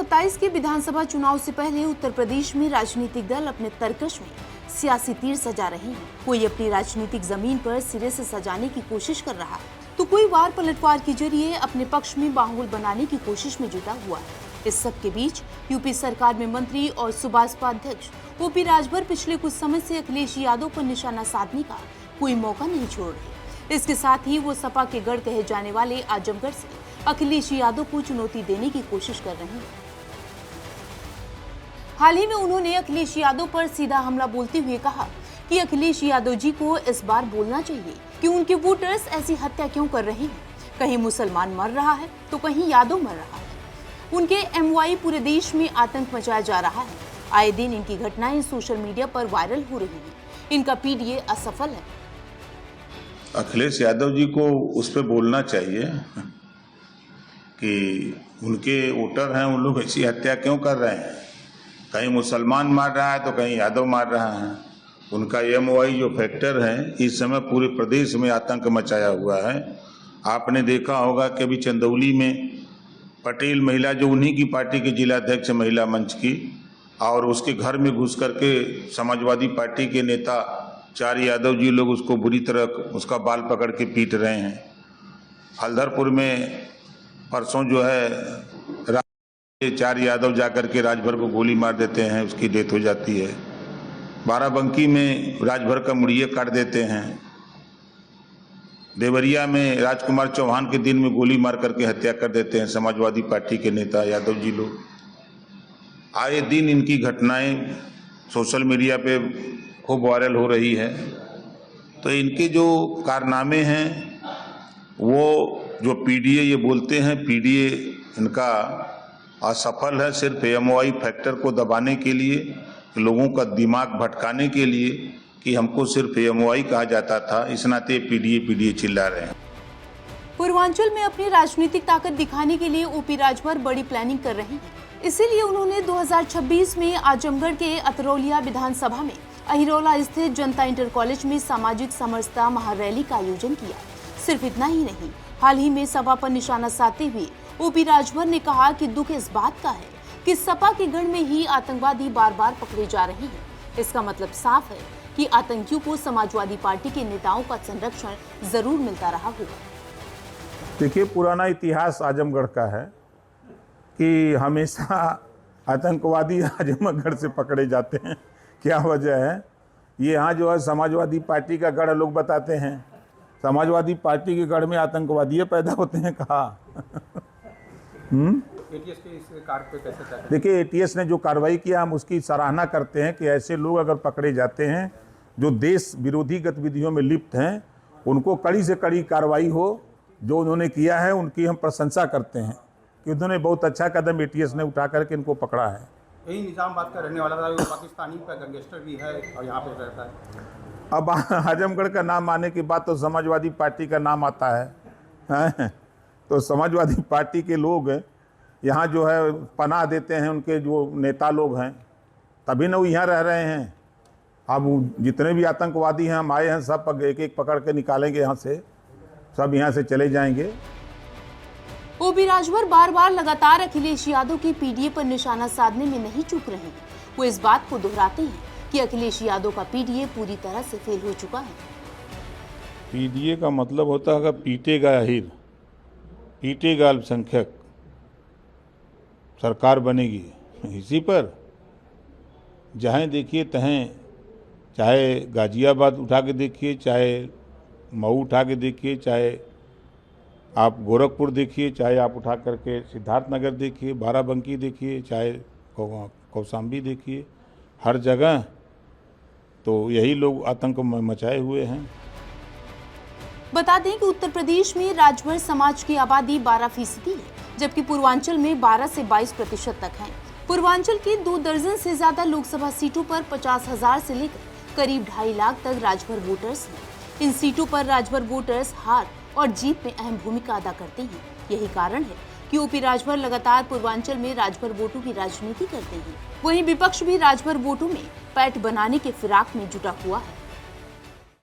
2027 के विधानसभा चुनाव से पहले उत्तर प्रदेश में राजनीतिक दल अपने तरकश में सियासी तीर सजा रहे हैं। कोई अपनी राजनीतिक जमीन पर सिरे से सजाने की कोशिश कर रहा है, तो कोई वार पलटवार के जरिए अपने पक्ष में बाहुल बनाने की कोशिश में जुटा हुआ है। इस सब के बीच यूपी सरकार में मंत्री और सुभाषपा अध्यक्ष ओपी राजभर पिछले कुछ समय से अखिलेश यादव पर निशाना साधने का कोई मौका नहीं छोड़ रहे। इसके साथ ही वो सपा के गढ़ कहे जाने वाले आजमगढ़ से अखिलेश यादव को चुनौती देने की कोशिश कर रहे हैं। हाल ही में उन्होंने अखिलेश यादव पर सीधा हमला बोलते हुए कहा कि अखिलेश यादव जी को इस बार बोलना चाहिए कि उनके वोटर्स ऐसी हत्या क्यों कर रहे हैं। कहीं मुसलमान मर रहा है तो कहीं यादव मर रहा है। उनके एमवाई पूरे देश में आतंक मचाया जा रहा है। आए दिन इनकी घटनाएं सोशल मीडिया पर वायरल हो रही हैं। इनका पीडीए असफल है। अखिलेश यादव जी को उस पर बोलना चाहिए कि उनके वोटर हैं, उन लोग ऐसी हत्या क्यों कर रहे हैं। कहीं मुसलमान मार रहा है तो कहीं यादव मार रहा है। उनका एमवाई जो फैक्टर है इस समय पूरे प्रदेश में आतंक मचाया हुआ है। आपने देखा होगा कि अभी चंदौली में पटेल महिला जो उन्हीं की पार्टी के जिलाध्यक्ष महिला मंच की, और उसके घर में घुस करके समाजवादी पार्टी के नेता 4 यादव जी लोग उसको बुरी तरह उसका बाल पकड़ के पीट रहे हैं। हल्दरपुर में परसों जो है 4 यादव जाकर के राजभर को गोली मार देते हैं, उसकी डेथ हो जाती है। बाराबंकी में राजभर का मुड़िया काट देते हैं। देवरिया में राजकुमार चौहान के दिन में गोली मार करके हत्या कर देते हैं समाजवादी पार्टी के नेता यादव जी लोग। आए दिन इनकी घटनाएं सोशल मीडिया पे खूब वायरल हो रही है। तो इनके जो कारनामे हैं वो जो पीडीए ये बोलते हैं, पीडीए इनका असफल है। सिर्फ एमवाई फैक्टर को दबाने के लिए, लोगों का दिमाग भटकाने के लिए कि हमको सिर्फ एमवाई कहा जाता था, इस नाते पीडीए चिल्ला रहे हैं। पूर्वांचल में अपनी राजनीतिक ताकत दिखाने के लिए ओपी राजभर बड़ी प्लानिंग कर रहे हैं। इसीलिए उन्होंने 2026 में आजमगढ़ के अतरौलिया विधानसभा में अहिरौला स्थित जनता इंटर कॉलेज में सामाजिक समरसता महारैली का आयोजन किया। सिर्फ इतना ही नहीं, हाल ही में सपा पर निशाना साधते हुए ओपी राजभर ने कहा कि दुख इस बात का है कि सपा के गढ़ में ही आतंकवादी बार बार पकड़े जा रहे हैं। इसका मतलब साफ है कि आतंकियों को समाजवादी पार्टी के नेताओं का संरक्षण जरूर मिलता रहा होगा। देखिए, पुराना इतिहास आजमगढ़ का है कि हमेशा आतंकवादी आजमगढ़ से पकड़े जाते हैं। क्या वजह है? ये यहाँ जो है समाजवादी पार्टी का गढ़ लोग बताते हैं। समाजवादी पार्टी के गढ़ में आतंकवादी पैदा होते हैं कहाँ? एटीएस के इस कार्य पे कैसे? देखिए, एटीएस ने जो कार्रवाई किया हम उसकी सराहना करते हैं कि ऐसे लोग अगर पकड़े जाते हैं जो देश विरोधी गतिविधियों में लिप्त हैं, उनको कड़ी से कड़ी कार्रवाई हो। जो उन्होंने किया है उनकी हम प्रशंसा करते हैं कि उन्होंने बहुत अच्छा कदम एटीएस ने उठा करके इनको पकड़ा है। यही निजामाबाद का रहने वाला था, वो पाकिस्तानी का गैंगस्टर भी है और यहाँ पे रहता है। अब आजमगढ़ का नाम आने के बाद तो समाजवादी पार्टी का नाम आता है। तो समाजवादी पार्टी के लोग यहाँ जो है पनाह देते हैं, उनके जो नेता लोग हैं, तभी ना वो यहाँ रह रहे हैं। अब जितने भी आतंकवादी हैं हम आए हैं, सब एक एक पकड़ के निकालेंगे यहाँ से, सब यहाँ से चले जाएंगे। ओपी राजभर बार बार लगातार अखिलेश यादव की पीडीए पर निशाना साधने में नहीं चूक रहे हैं। वो इस बात को दोहराते हैं कि अखिलेश यादव का पीडीए पूरी तरह से फेल हो चुका है। पीडीए का मतलब होता है अगर पीटेगा अहिर, पीटेगा अल्पसंख्यक, सरकार बनेगी। इसी पर जहाँ देखिए तहें, चाहे गाजियाबाद उठा के देखिए, चाहे मऊ उठा के देखिए, चाहे आप गोरखपुर देखिए, चाहे आप उठा करके सिद्धार्थनगर देखिए, बाराबंकी देखिए, चाहे कौशाम्बी देखिए, हर जगह तो यही लोग आतंक मचाए हुए हैं। बता दें कि उत्तर प्रदेश में राजभर समाज की आबादी 12% है, जबकि पूर्वांचल में 12 से 22% तक है। पूर्वांचल की 2 दर्जन से ज्यादा लोकसभा सीटों पर 50,000 से लेकर करीब 2.5 लाख तक राजभर वोटर्स हैं। इन सीटों पर राजभर वोटर्स हार और जीत में अहम भूमिका अदा करते हैं। यही कारण है कि ओपी राजभर लगातार पूर्वांचल में राजभर वोटों की राजनीति करते हैं। वहीं विपक्ष भी राजभर वोटों में पैठ बनाने के फिराक में जुटा हुआ है।